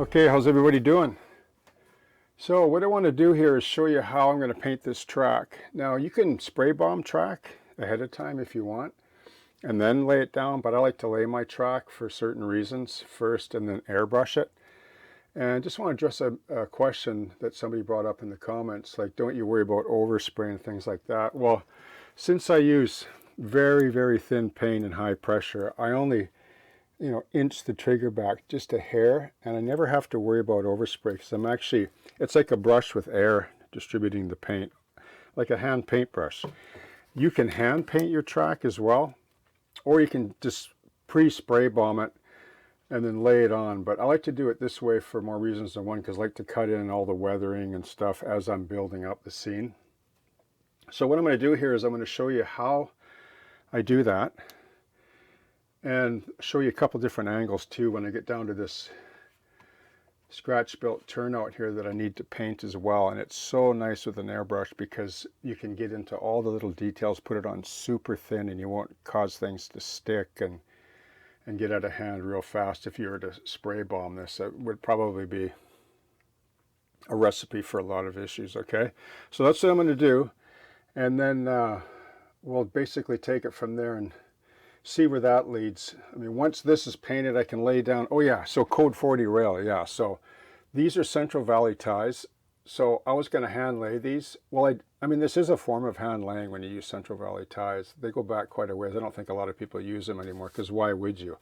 Okay, how's everybody doing? So what I want to do here is show you how I'm going to paint this track. Now you can spray bomb track ahead of time if you want and then lay it down, but I like to lay my track for certain reasons first and then airbrush it. And I just want to address a question that somebody brought up in the comments, like don't you worry about overspray and things like that. Well, since I use very, very thin paint and high pressure, I only inch the trigger back just a hair, and I never have to worry about overspray because I'm actually, it's like a brush with air distributing the paint, like a hand paintbrush. You can hand paint your track as well, or you can just pre-spray bomb it and then lay it on. But I like to do it this way for more reasons than one, because I like to cut in all the weathering and stuff as I'm building up the scene. So what I'm going to do here is I'm going to show you how I do that, and show you a couple different angles too when I get down to this scratch built turnout here that I need to paint as well. And it's so nice with an airbrush because you can get into all the little details, put it on super thin, and you won't cause things to stick and get out of hand real fast. If you were to spray bomb this, it would probably be a recipe for a lot of issues. Okay, so that's what I'm going to do, and then we'll basically take it from there and see where that leads. I mean, once this is painted, I can lay down, oh yeah, so code 40 rail, yeah. So these are Central Valley ties. So I was going to hand lay these. Well, I mean, this is a form of hand laying when you use Central Valley ties. They go back quite a ways. I don't think a lot of people use them anymore, because why would you?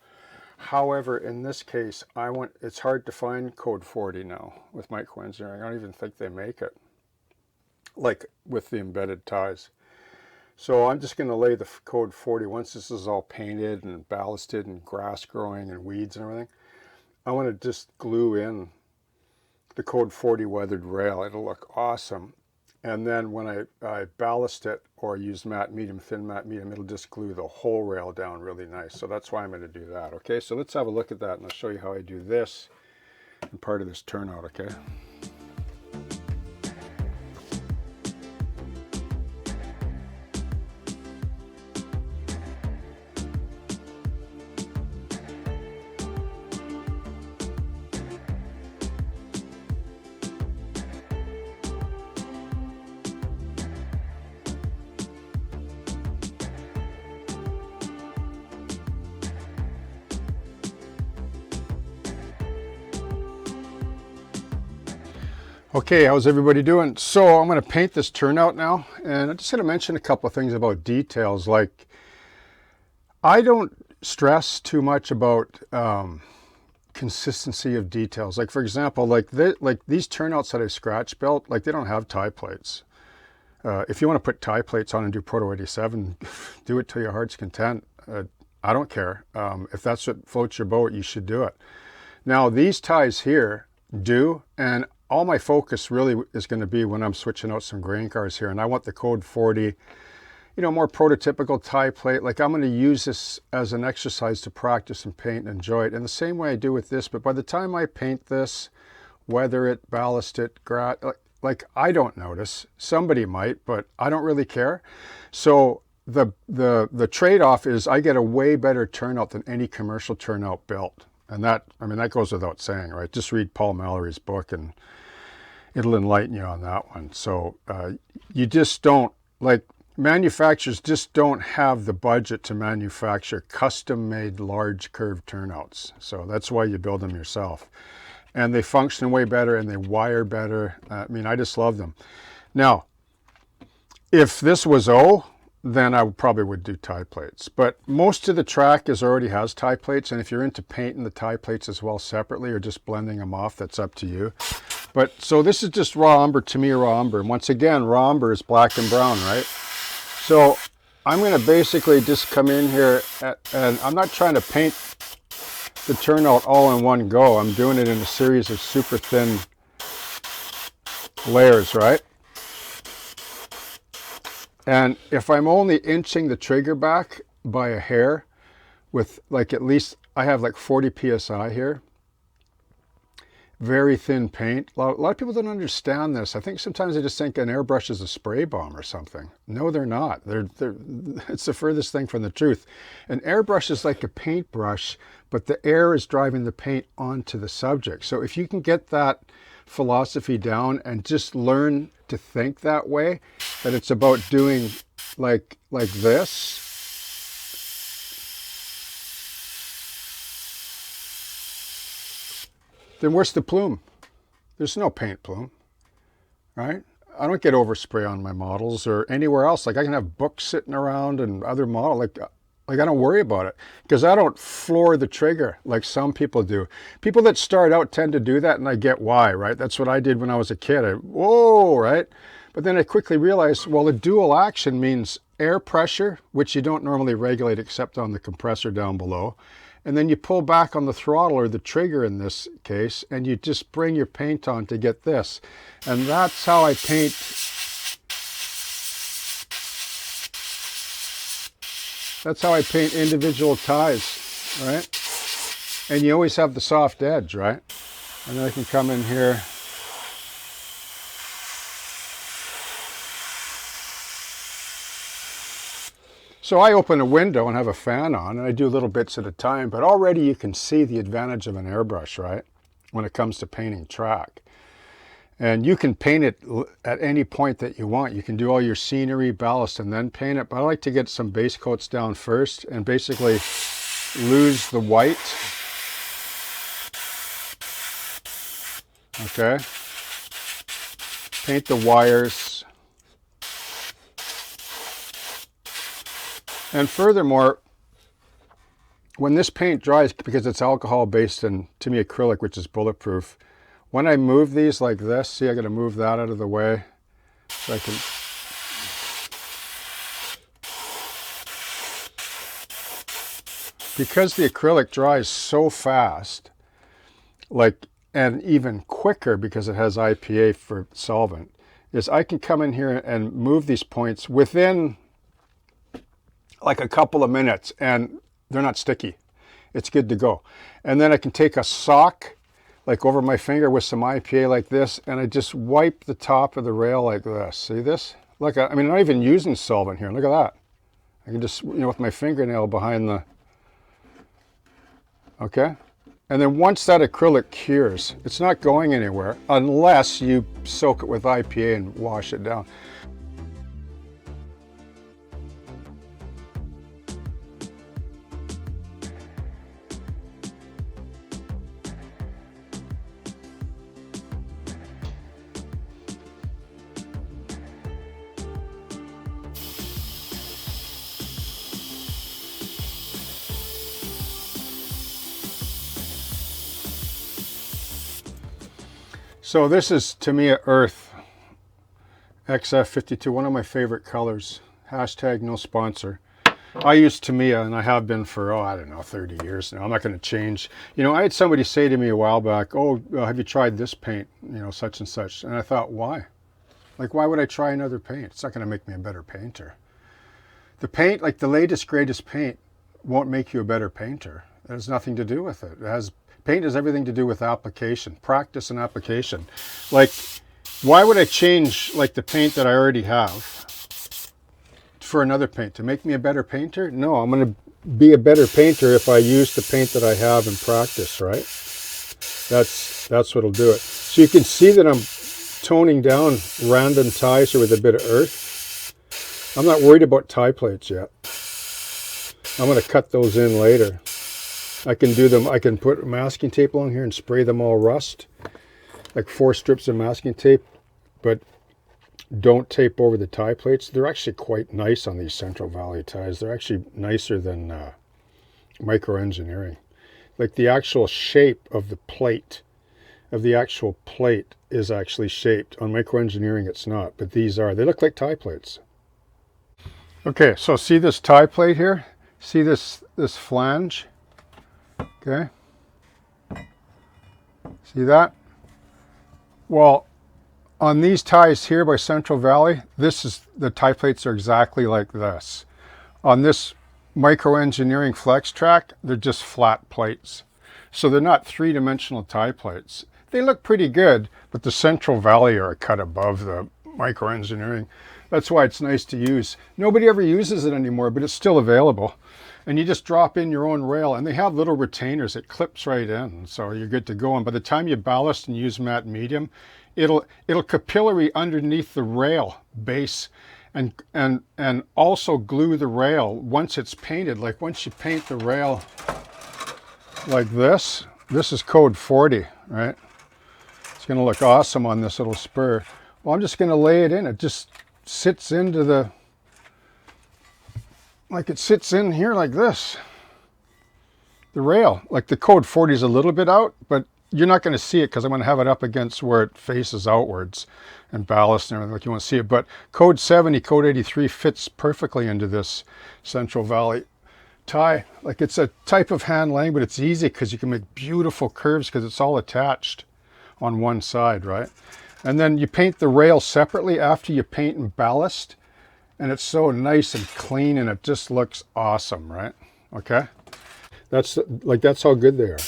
However, in this case, it's hard to find code 40 now with microengineering. I don't even think they make it, like with the embedded ties. So I'm just going to lay the code 40 once this is all painted and ballasted and grass growing and weeds and everything. I want to just glue in the code 40 weathered rail. It'll look awesome. And then when I ballast it or use matte medium, thin matte medium, it'll just glue the whole rail down really nice. So that's why I'm going to do that. Okay, so let's have a look at that, and I'll show you how I do this and part of this turnout. Okay. Okay, how's everybody doing? So I'm going to paint this turnout now, and I'm just going to mention a couple of things about details. Like, I don't stress too much about consistency of details. Like, for example, like these turnouts that I scratch built, like they don't have tie plates. If you want to put tie plates on and do Proto 87, do it to your heart's content. I don't care. If that's what floats your boat, you should do it. Now, these ties here do, and all my focus really is going to be when I'm switching out some grain cars here, and I want the code 40, more prototypical tie plate. Like, I'm going to use this as an exercise to practice and paint and enjoy it in the same way I do with this. But by the time I paint this, weather it, ballast it, like I don't notice. Somebody might, but I don't really care. So the trade-off is I get a way better turnout than any commercial turnout built. And that goes without saying, right? Just read Paul Mallory's book and it'll enlighten you on that one. So you just don't, like, manufacturers just don't have the budget to manufacture custom-made large curved turnouts. So that's why you build them yourself. And they function way better and they wire better. I just love them. Now, if this was then I probably would do tie plates. But most of the track already has tie plates, and if you're into painting the tie plates as well separately or just blending them off, that's up to you. But so this is just raw umber, to me, raw umber. And once again, raw umber is black and brown, right? So I'm going to basically just come in here and I'm not trying to paint the turnout all in one go. I'm doing it in a series of super thin layers, right? And if I'm only inching the trigger back by a hair with, like, at least I have like 40 psi here, very thin paint. A lot of people don't understand this. I think sometimes they just think an airbrush is a spray bomb or something. No, they're not. It's the furthest thing from the truth. An airbrush is like a paintbrush, but the air is driving the paint onto the subject. So if you can get that philosophy down and just learn to think that way, that it's about doing like this, then where's the plume? There's no paint plume, right? I don't get overspray on my models or anywhere else. Like I can have books sitting around and other models. Like I don't worry about it because I don't floor the trigger like some people do. People that start out tend to do that, and I get why, right? That's what I did when I was a kid. Whoa, right? But then I quickly realized, well, the dual action means air pressure, which you don't normally regulate except on the compressor down below. And then you pull back on the throttle, or the trigger in this case, and you just bring your paint on to get this. And that's how I paint. That's how I paint individual ties, right? And you always have the soft edge, right? And then I can come in here. So I open a window and have a fan on, and I do little bits at a time, but already you can see the advantage of an airbrush, right? When it comes to painting track. And you can paint it at any point that you want. You can do all your scenery, ballast, and then paint it. But I like to get some base coats down first and basically lose the white. Okay. Paint the wires. And furthermore, when this paint dries, because it's alcohol based and to me acrylic, which is bulletproof, when I move these like this, see, I got to move that out of the way so I can. Because the acrylic dries so fast, and even quicker because it has IPA for solvent, is I can come in here and move these points within like a couple of minutes and they're not sticky. It's good to go. And then I can take a sock like over my finger with some IPA like this, and I just wipe the top of the rail like this. See this? Look, I mean, I'm not even using solvent here. Look at that. I can just, with my fingernail behind the, okay? And then once that acrylic cures, it's not going anywhere unless you soak it with IPA and wash it down. So this is Tamiya Earth XF52, one of my favorite colors. Hashtag no sponsor. I use Tamiya and I have been for, I don't know, 30 years now. I'm not going to change. I had somebody say to me a while back, oh, have you tried this paint, such and such. And I thought, why? Like, why would I try another paint? It's not going to make me a better painter. The paint, like the latest, greatest paint, won't make you a better painter. It has nothing to do with it. Paint has everything to do with application, practice and application. Like, why would I change like the paint that I already have for another paint? To make me a better painter? No, I'm going to be a better painter if I use the paint that I have in practice, right? That's what'll do it. So you can see that I'm toning down random ties here with a bit of earth. I'm not worried about tie plates yet. I'm going to cut those in later. I can do them, I can put masking tape along here and spray them all rust, like 4 strips of masking tape, but don't tape over the tie plates. They're actually quite nice on these Central Valley ties. They're actually nicer than micro-engineering. Like the actual shape of the plate, is actually shaped. On micro-engineering it's not, but these are. They look like tie plates. Okay, so see this tie plate here? See this flange? Okay, see that? Well, on these ties here by Central Valley, the tie plates are exactly like this. On this micro-engineering flex track, they're just flat plates. So they're not 3-dimensional tie plates. they look pretty good, but the Central Valley are a cut above the micro-engineering. That's why it's nice to use. Nobody ever uses it anymore, but it's still available. And you just drop in your own rail, and they have little retainers. It clips right in, so you're good to go. And by the time you ballast and use matte medium, it'll capillary underneath the rail base, and also glue the rail once it's painted. Like once you paint the rail like this is code 40, right? It's going to look awesome on this little spur. Well, I'm just going to lay it in. It just sits into the, like it sits in here like this. The rail, like the code 40 is a little bit out, but you're not going to see it because I'm going to have it up against where it faces outwards and ballast and everything, like you want to see it. But code 70, code 83 fits perfectly into this Central Valley tie. Like it's a type of hand laying, but it's easy because you can make beautiful curves because it's all attached on one side, right? And then you paint the rail separately after you paint and ballast, and it's so nice and clean, and it just looks awesome, right? Okay, that's how good they are.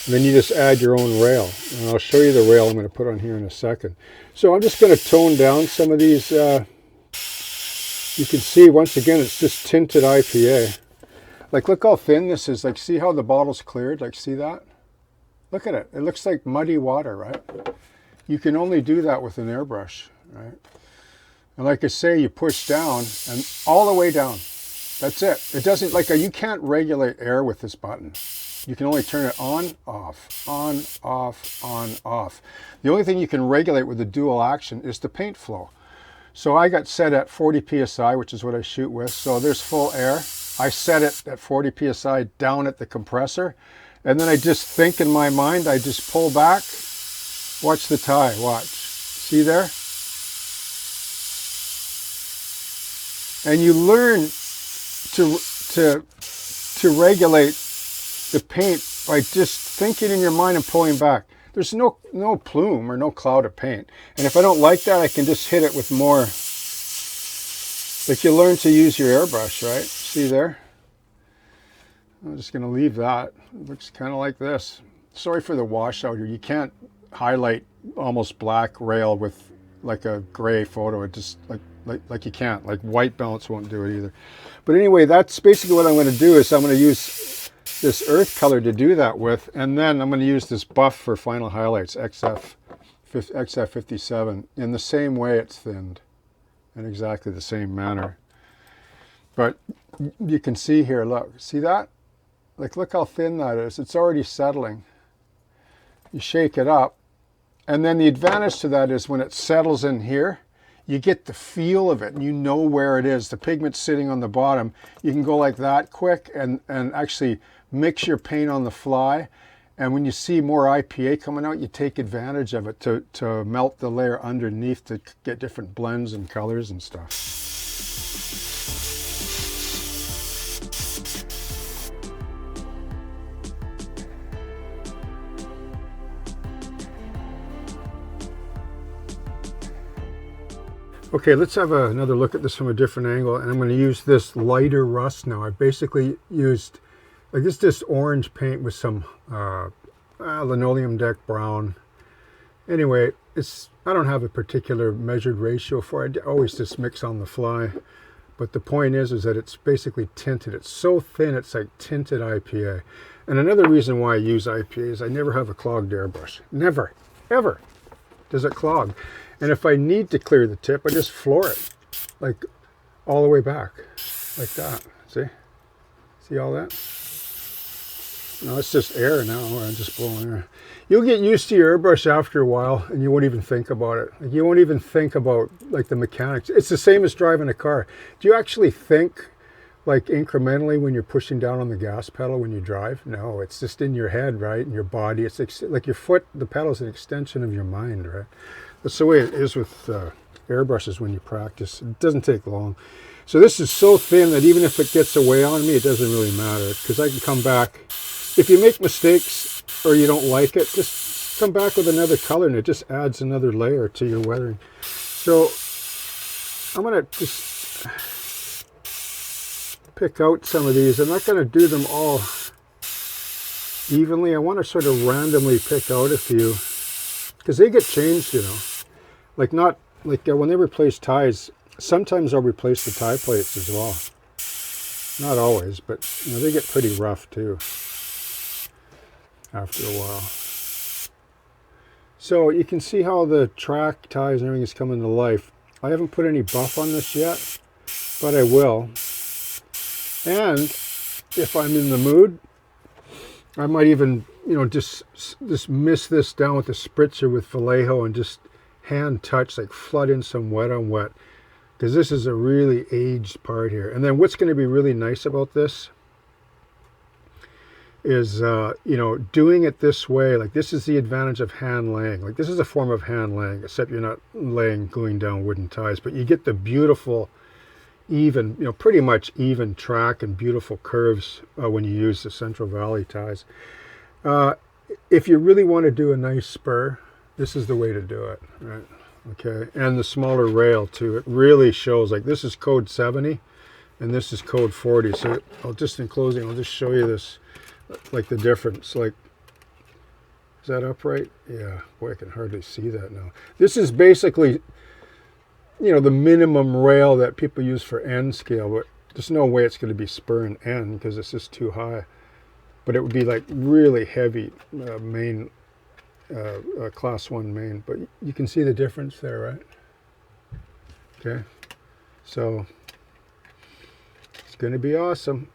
And then you just add your own rail, and I'll show you the rail I'm going to put on here in a second. So I'm just going to tone down some of these. You can see once again it's just tinted IPA. Like look how thin this is. Like see how the bottle's cleared? Like see that? Look at it. It looks like muddy water, right? You can only do that with an airbrush, right? And like I say, you push down and all the way down. That's it. It doesn't, like, you can't regulate air with this button. You can only turn it on, off, on, off, on, off. The only thing you can regulate with the dual action is the paint flow. So I got set at 40 PSI, which is what I shoot with. So there's full air. I set it at 40 PSI down at the compressor. And then I just think in my mind, I just pull back. Watch the tie, watch. See there? And you learn to regulate the paint by just thinking in your mind and pulling back. There's no plume or no cloud of paint. And if I don't like that, I can just hit it with more. Like you learn to use your airbrush, right? See there? I'm just going to leave that. It looks kind of like this. Sorry for the washout here. You can't highlight almost black rail with like a gray photo. It just like you can't. Like white balance won't do it either. But anyway, that's basically what I'm going to do. Is I'm going to use this earth color to do that with, and then I'm going to use this buff for final highlights, XF57, in the same way it's thinned, in exactly the same manner. But you can see here, look, see that? Like, look how thin that is. It's already settling. You shake it up, and then the advantage to that is when it settles in here, you get the feel of it, and you know where it is. The pigment's sitting on the bottom. You can go like that quick and actually mix your paint on the fly. And when you see more IPA coming out, you take advantage of it to melt the layer underneath to get different blends and colors and stuff. Okay, let's have another look at this from a different angle, and I'm going to use this lighter rust now. I basically used, like this orange paint with some linoleum deck brown. Anyway, I don't have a particular measured ratio for it. I always just mix on the fly. But the point is that it's basically tinted. It's so thin, it's like tinted IPA. And another reason why I use IPA is I never have a clogged airbrush. Never, ever does it clog. And if I need to clear the tip, I just floor it, like all the way back, like that. See all that? No, it's just air now. I'm just blowing air. You'll get used to your airbrush after a while, and you won't even think about it. Like, you won't even think about like the mechanics. It's the same as driving a car. Do you actually think like incrementally when you're pushing down on the gas pedal when you drive? No, it's just in your head, right? In your body. It's like your foot, the pedal is an extension of your mind, right? That's the way it is with airbrushes when you practice. It doesn't take long. So this is so thin that even if it gets away on me, it doesn't really matter, because I can come back. If you make mistakes or you don't like it, just come back with another color, and it just adds another layer to your weathering. So I'm going to just pick out some of these. I'm not going to do them all evenly. I want to sort of randomly pick out a few. because they get changed, you know. Like not like when they replace ties, sometimes they'll replace the tie plates as well. Not always, but you know, they get pretty rough too after a while. So you can see how the track ties and everything is coming to life. I haven't put any buff on this yet, but I will. And if I'm in the mood, I might even, you know, just mist this down with a spritzer with Vallejo and just hand touch, like flood in some wet on wet, because this is a really aged part here. And then what's going to be really nice about this is, you know, doing it this way. Like this is the advantage of hand laying. Like this is a form of hand laying, except you're not gluing down wooden ties, but you get the beautiful, even, you know, pretty much even track and beautiful curves when you use the Central Valley ties. If you really want to do a nice spur, this is the way to do it, right? Okay, and the smaller rail too. It really shows, like this is code 70 and this is code 40. So I'll just, in closing, I'll just show you this, like the difference. Like, is that upright? Yeah, boy, I can hardly see that now. This is basically, you know, the minimum rail that people use for end scale, but there's no way it's going to be spur and end because it's just too high. But it would be like really heavy main, class 1 main. But you can see the difference there, right? Okay, so it's going to be awesome.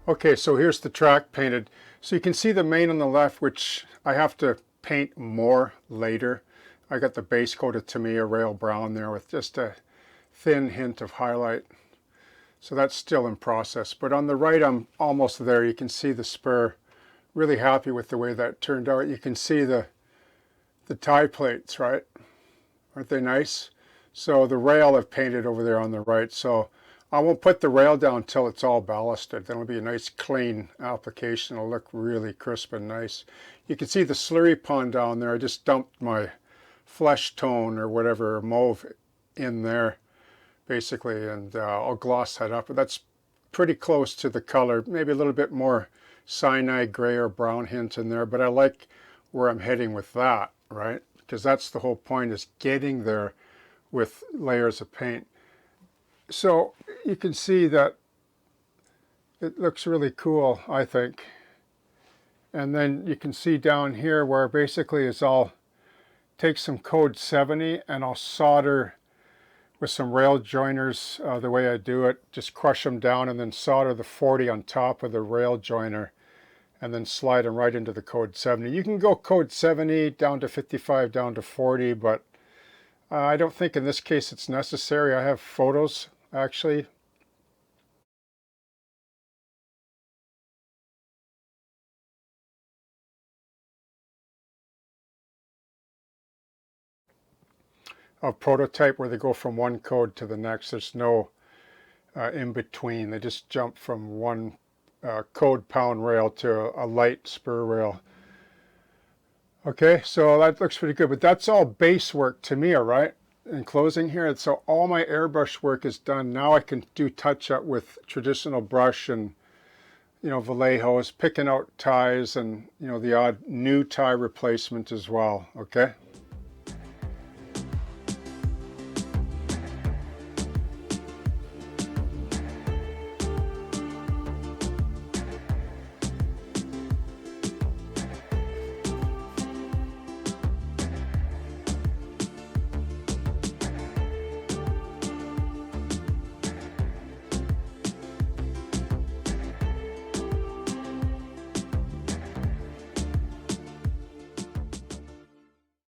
Okay, so here's the track painted. So you can see the main on the left, which I have to paint more later. I got the base coat of Tamiya rail brown there with just a thin hint of highlight. So that's still in process. But on the right, I'm almost there. You can see the spur. Really happy with the way that turned out. You can see the tie plates, right? Aren't they nice? So the rail I've painted over there on the right. So I won't put the rail down until it's all ballasted. Then it'll be a nice clean application. It'll look really crisp and nice. You can see the slurry pond down there. I just dumped my flesh tone or whatever, mauve, in there basically, and I'll gloss that up. But that's pretty close to the color, maybe a little bit more cyanide gray or brown hint in there, but I like where I'm heading with that, right? Because that's the whole point, is getting there with layers of paint. So you can see that it looks really cool, I think. And then you can see down here where basically is I'll take some code 70 and I'll solder with some rail joiners the way I do it. Just crush them down and then solder the 40 on top of the rail joiner and then slide them right into the code 70. You can go code 70 down to 55, down to 40, but I don't think in this case it's necessary. I have photos actually of prototype where they go from one code to the next. There's no in between. They just jump from one code pound rail to a light spur rail. Okay, so that looks pretty good, but that's all base work to me, all right? In closing here, so all my airbrush work is done. Now I can do touch up with traditional brush and, you know, Vallejos, picking out ties and, you know, the odd new tie replacement as well, okay?